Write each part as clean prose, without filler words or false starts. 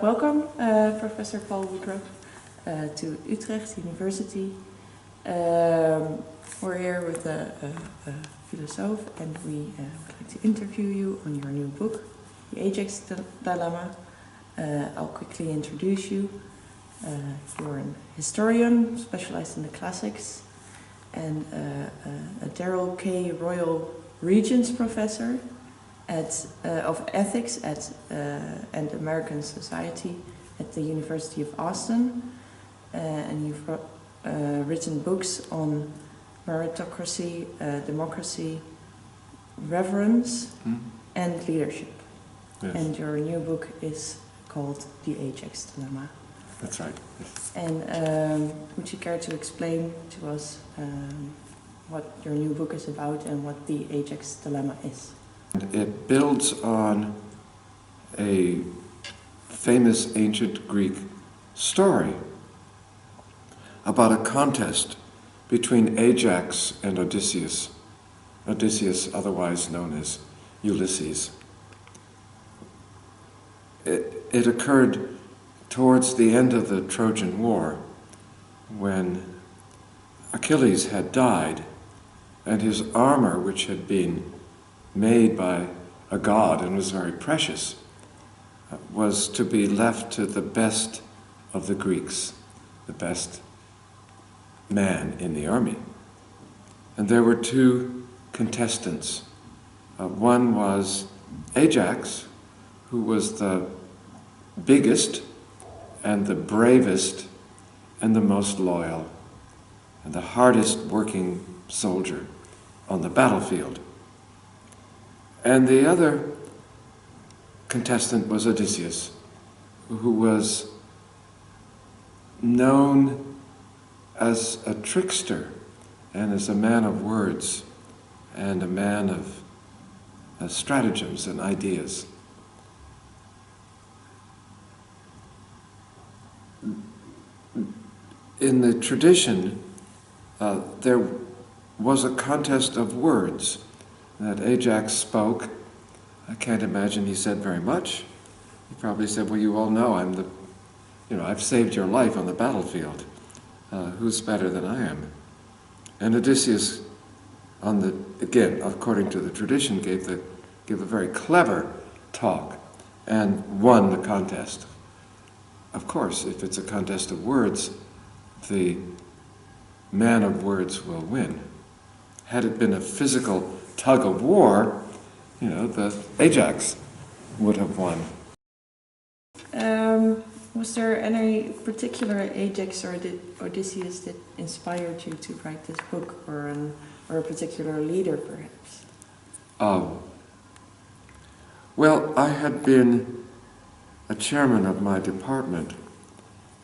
welcome, Professor Paul Woodruff, to Utrecht University. We're here with a philosoph, and we would like to interview you on your new book, The Ajax Dilemma. I'll quickly introduce you. You're an historian specialized in the classics, and a Darrell K. Royal Regents Professor of Ethics and American Society at the University of Austin. And you've written books on meritocracy, democracy, reverence, and leadership. Yes. And your new book is called The Ajax Dilemma. That's right. Yes. And would you care to explain to us what your new book is about and what the Ajax Dilemma is? It builds on a famous ancient Greek story about a contest between Ajax and Odysseus. Odysseus, otherwise known as Ulysses. It occurred towards the end of the Trojan War, when Achilles had died, and his armor, which had been made by a god and was very precious, was to be left to the best of the Greeks, the best man in the army. And there were two contestants. One was Ajax, who was the biggest and the bravest and the most loyal and the hardest working soldier on the battlefield. And the other contestant was Odysseus, who was known as a trickster and as a man of words and a man of stratagems and ideas. In the tradition, there was a contest of words that Ajax spoke. I can't imagine he said very much. He probably said, well, you all know I've saved your life on the battlefield. Who's better than I am? And Odysseus, again, according to the tradition, gave a very clever talk and won the contest. Of course, if it's a contest of words, the man of words will win. Had it been a physical tug of war, the Ajax would have won. Was there any particular Ajax or Odysseus that inspired you to write this book, or a particular leader, perhaps? Well, I had been a chairman of my department,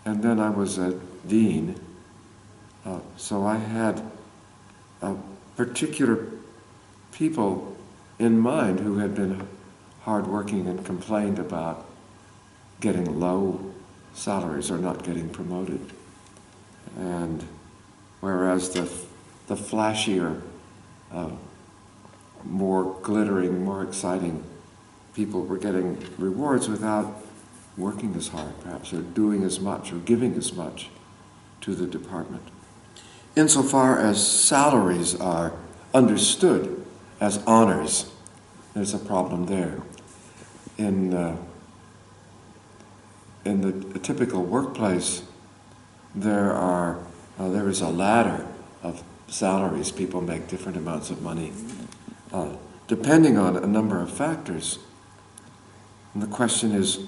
and then I was a dean, so I had particular people in mind who had been hardworking and complained about getting low salaries or not getting promoted. And whereas the flashier, more glittering, more exciting people were getting rewards without working as hard, perhaps, or doing as much, or giving as much to the department. Insofar as salaries are understood as honors, there's a problem there. In the typical workplace, there is a ladder of salaries. People make different amounts of money, depending on a number of factors. And the question is,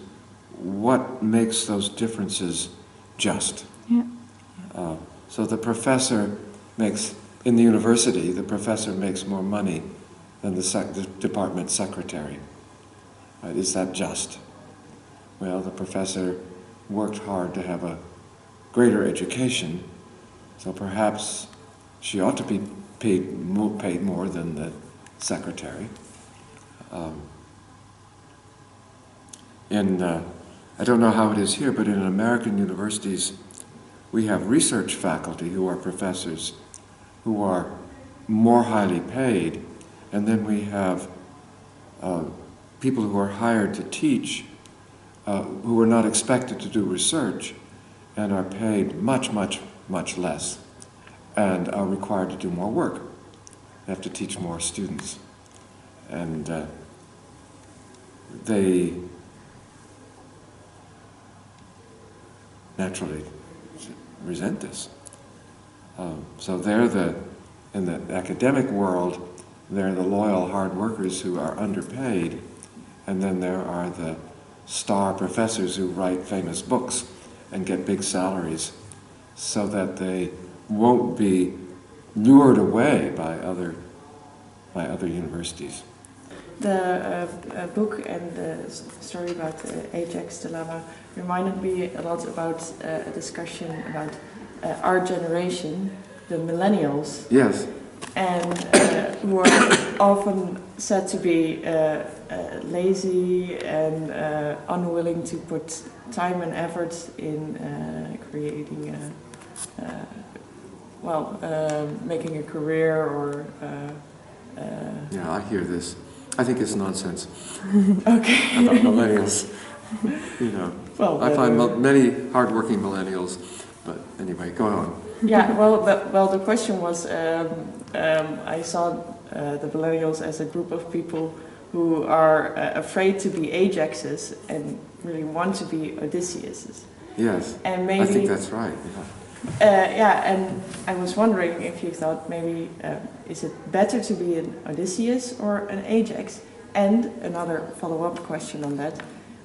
what makes those differences just? Yeah. So the professor in the university, the professor makes more money than the department secretary. Right? Is that just? Well, the professor worked hard to have a greater education, so perhaps she ought to be paid more than the secretary. I don't know how it is here, but in American universities, we have research faculty who are professors, who are more highly paid, and then we have people who are hired to teach who are not expected to do research and are paid much, much, much less and are required to do more work. They have to teach more students. And they naturally resent this. So they're in the academic world, they're the loyal hard workers who are underpaid, and then there are the star professors who write famous books and get big salaries so that they won't be lured away by other universities. The book and the story about the Ajax Dilemma reminded me a lot about a discussion about our generation, the millennials. Yes. And who are often said to be lazy and unwilling to put time and effort in creating making a career or... Yeah, I hear this. I think it's nonsense. Okay. About millennials. You know, well, I find many hardworking millennials, but anyway, go on. Yeah, well, the question was, I saw the millennials as a group of people who are afraid to be Ajaxes and really want to be Odysseuses. Yes, and maybe, I think that's right. Yeah, and I was wondering if you thought maybe is it better to be an Odysseus or an Ajax? And another follow-up question on that: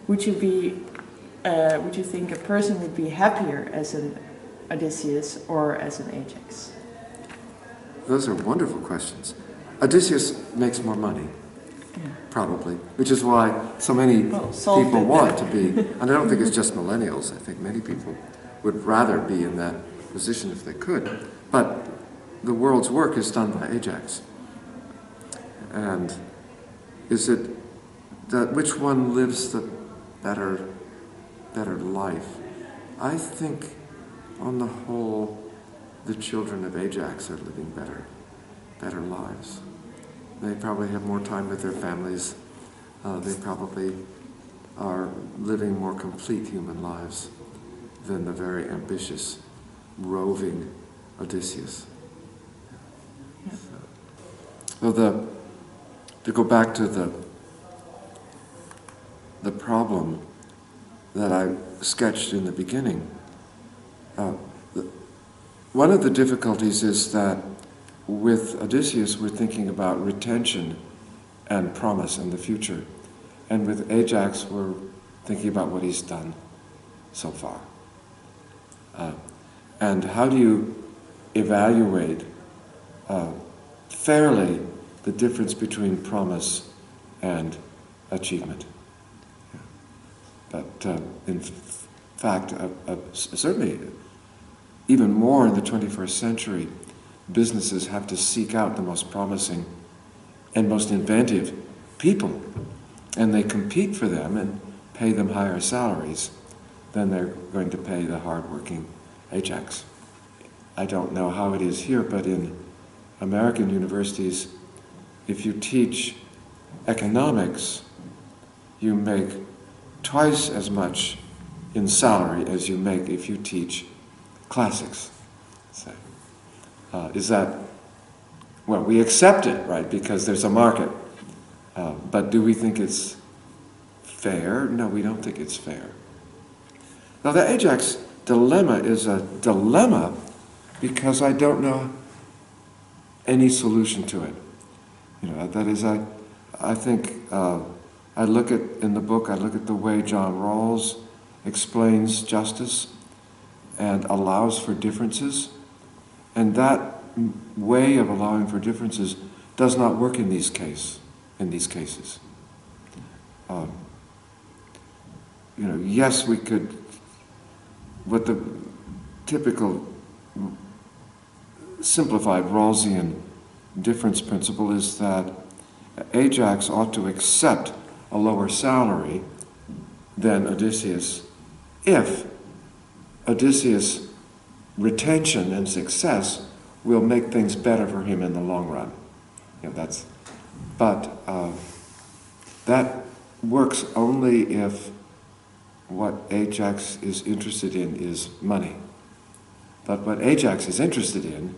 would you think a person would be happier as an Odysseus or as an Ajax? Those are wonderful questions. Odysseus makes more money, probably, which is why so many people want to be, and I don't think it's just millennials, I think many people would rather be in that position if they could. But the world's work is done by Ajax. And is it that which one lives the better life? I think on the whole, the children of Ajax are living better lives. They probably have more time with their families. They probably are living more complete human lives than the very ambitious, roving Odysseus. Yeah. So to go back to the problem that I sketched in the beginning, one of the difficulties is that with Odysseus we're thinking about retention and promise in the future, and with Ajax we're thinking about what he's done so far. And how do you evaluate fairly the difference between promise and achievement? But in fact, certainly even more in the 21st century, businesses have to seek out the most promising and most inventive people, and they compete for them and pay them higher salaries than they're going to pay the hardworking Ajax. I don't know how it is here, but in American universities, if you teach economics, you make twice as much in salary as you make if you teach classics. So, is that, well, we accept it, right, because there's a market. But do we think it's fair? No, we don't think it's fair. Now, the Ajax dilemma is a dilemma because I don't know any solution to it. You know, that is, I think, I look at, in the book, I look at the way John Rawls explains justice and allows for differences, and that way of allowing for differences does not work in these cases. You know, yes, we could, what the typical simplified Rawlsian difference principle is that Ajax ought to accept a lower salary than Odysseus if Odysseus' retention and success will make things better for him in the long run. You know, but that works only if what Ajax is interested in is money. But what Ajax is interested in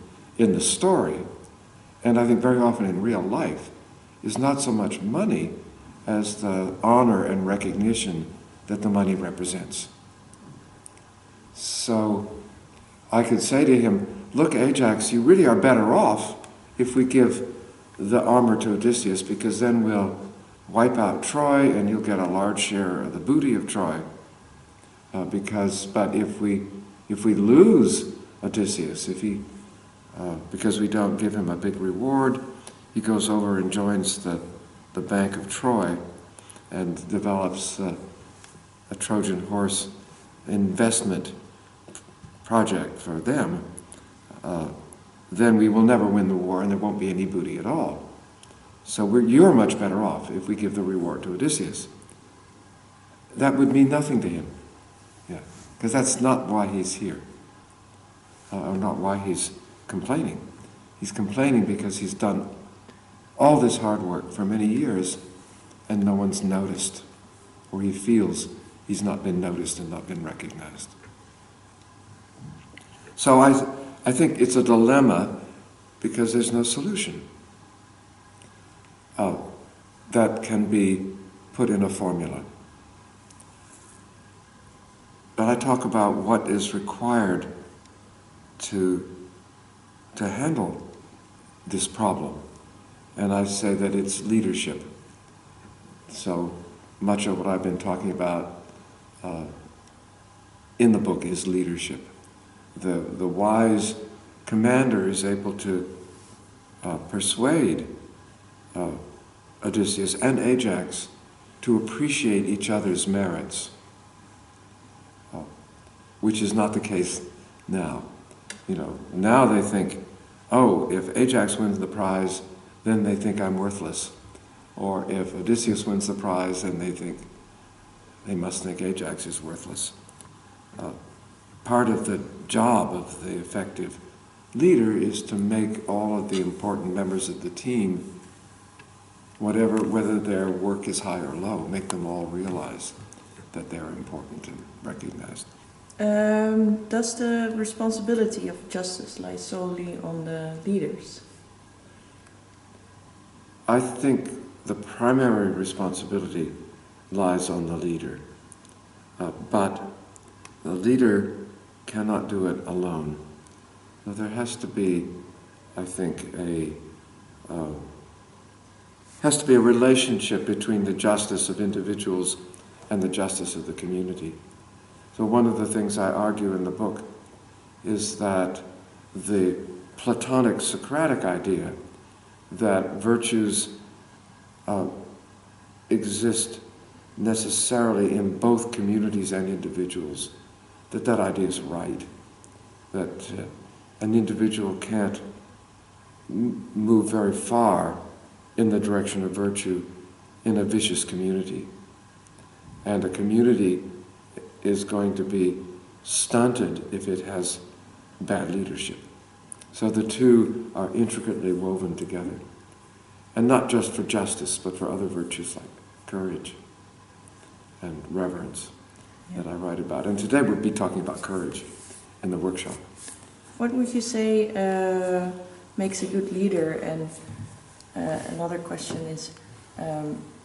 the story, and I think very often in real life, is not so much money as the honor and recognition that the money represents. So I could say to him, look, Ajax, you really are better off if we give the armor to Odysseus, because then we'll wipe out Troy and you'll get a large share of the booty of Troy. But if we lose Odysseus, because we don't give him a big reward, he goes over and joins the Bank of Troy and develops a Trojan horse investment project for them, then we will never win the war and there won't be any booty at all. So you're much better off if we give the reward to Odysseus. That would mean nothing to him, because that's not why he's here, or not why he's complaining. He's complaining because he's done all this hard work for many years and no one's noticed, or he feels he's not been noticed and not been recognized. So I think it's a dilemma because there's no solution that can be put in a formula. But I talk about what is required to handle this problem. And I say that it's leadership. So much of what I've been talking about in the book is leadership. The wise commander is able to persuade Odysseus and Ajax to appreciate each other's merits, which is not the case now. Now they think, oh, if Ajax wins the prize, then they think I'm worthless. Or if Odysseus wins the prize, then they must think Ajax is worthless. Part of the job of the effective leader is to make all of the important members of the team, whether their work is high or low, make them all realize that they're important and recognized. Does the responsibility of justice lie solely on the leaders? I think the primary responsibility lies on the leader, but the leader cannot do it alone. So there has to be, I think, a relationship between the justice of individuals and the justice of the community. So one of the things I argue in the book is that the Platonic Socratic idea that virtues exist necessarily in both communities and individuals, that idea is right, that an individual can't move very far in the direction of virtue in a vicious community. And a community is going to be stunted if it has bad leadership. So the two are intricately woven together. And not just for justice, but for other virtues like courage and reverence that I write about. And today we'll be talking about courage in the workshop. What would you say makes a good leader? And another question is,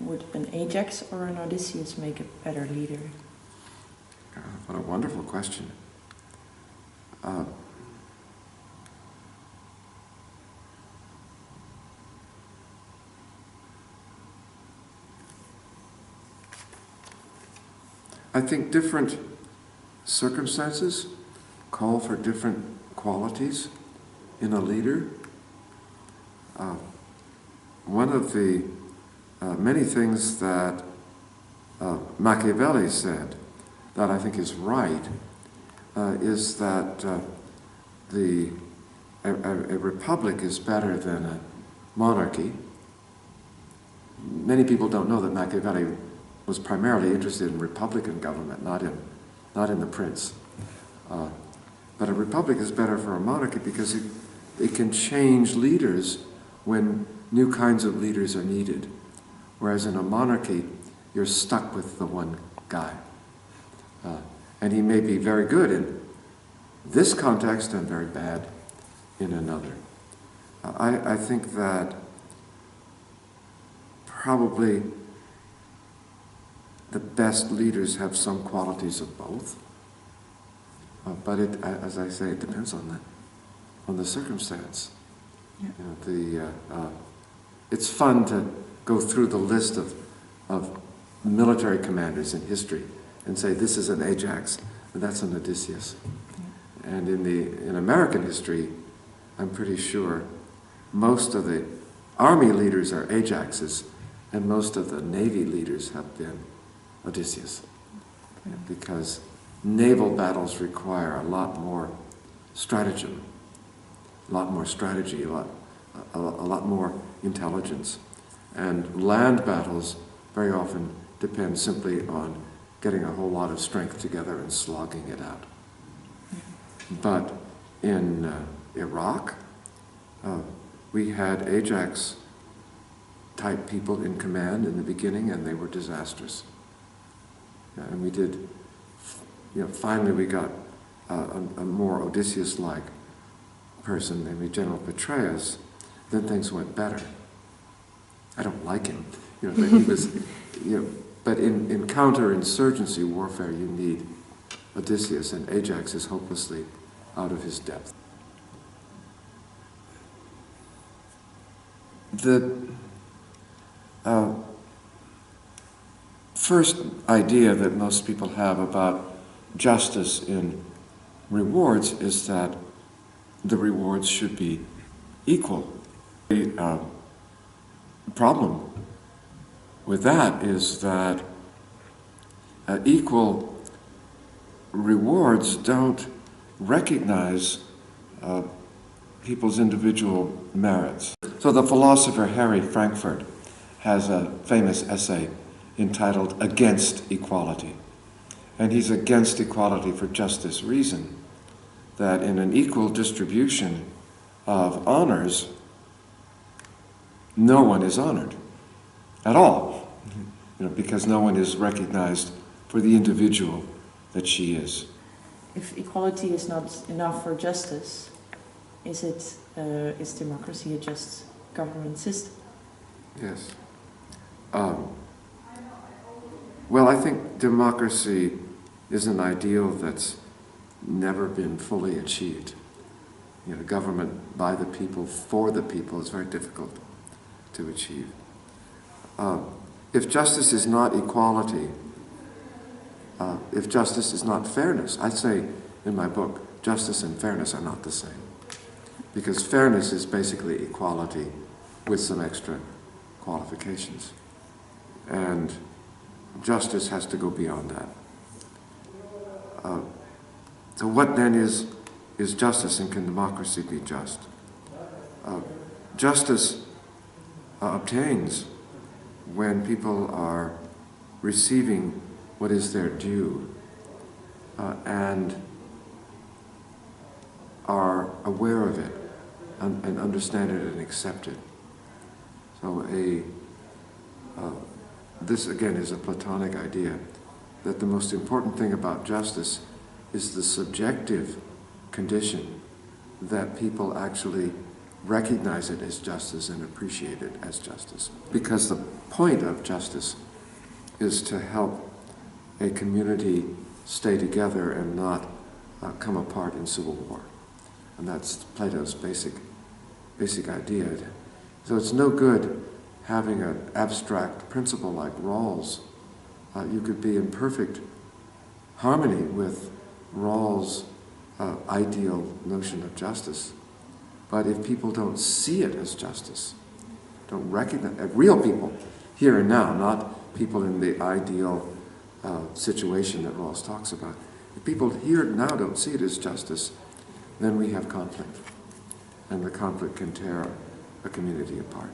would an Ajax or an Odysseus make a better leader? What a wonderful question. I think different circumstances call for different qualities in a leader. One of the many things that Machiavelli said that I think is right is that a republic is better than a monarchy. Many people don't know that Machiavelli was primarily interested in republican government, not in the prince. But a republic is better for a monarchy because it can change leaders when new kinds of leaders are needed. Whereas in a monarchy, you're stuck with the one guy. And he may be very good in this context and very bad in another. I think that probably the best leaders have some qualities of both. But it, as I say, it depends on the circumstance. Yeah. You know, it's fun to go through the list of military commanders in history and say this is an Ajax and that's an Odysseus. Yeah. And in American history, I'm pretty sure most of the army leaders are Ajaxes and most of the navy leaders have been Odysseus. Yeah. Because naval battles require a lot more stratagem, a lot more strategy, a lot more intelligence. And land battles very often depend simply on getting a whole lot of strength together and slogging it out. But in Iraq, we had Ajax-type people in command in the beginning, and they were disastrous. And we did, finally we got a more Odysseus-like person, named General Petraeus. Then things went better. I don't like him, but he was, but in counterinsurgency warfare you need Odysseus, and Ajax is hopelessly out of his depth. The first idea that most people have about justice in rewards is that the rewards should be equal. The problem with that is that equal rewards don't recognize people's individual merits. So the philosopher Harry Frankfurt has a famous essay entitled Against Equality. And he's against equality for just this reason, that in an equal distribution of honors, no one is honored at all, because no one is recognized for the individual that she is. If equality is not enough for justice, is democracy a just government system? Yes. Well, I think democracy is an ideal that's never been fully achieved. Government by the people, for the people is very difficult to achieve. If justice is not equality, if justice is not fairness, I say in my book, justice and fairness are not the same. Because fairness is basically equality with some extra qualifications. And justice has to go beyond that. So what then is justice, and can democracy be just? Justice obtains when people are receiving what is their due and are aware of it and understand it and accept it. So this again is a Platonic idea, that the most important thing about justice is the subjective condition that people actually recognize it as justice and appreciate it as justice. Because the point of justice is to help a community stay together and not come apart in civil war. And that's Plato's basic idea. So it's no good having an abstract principle like Rawls. You could be in perfect harmony with Rawls' ideal notion of justice. But if people don't see it as justice, don't recognize real people, here and now, not people in the ideal situation that Rawls talks about. If people here and now don't see it as justice, then we have conflict. And the conflict can tear a community apart.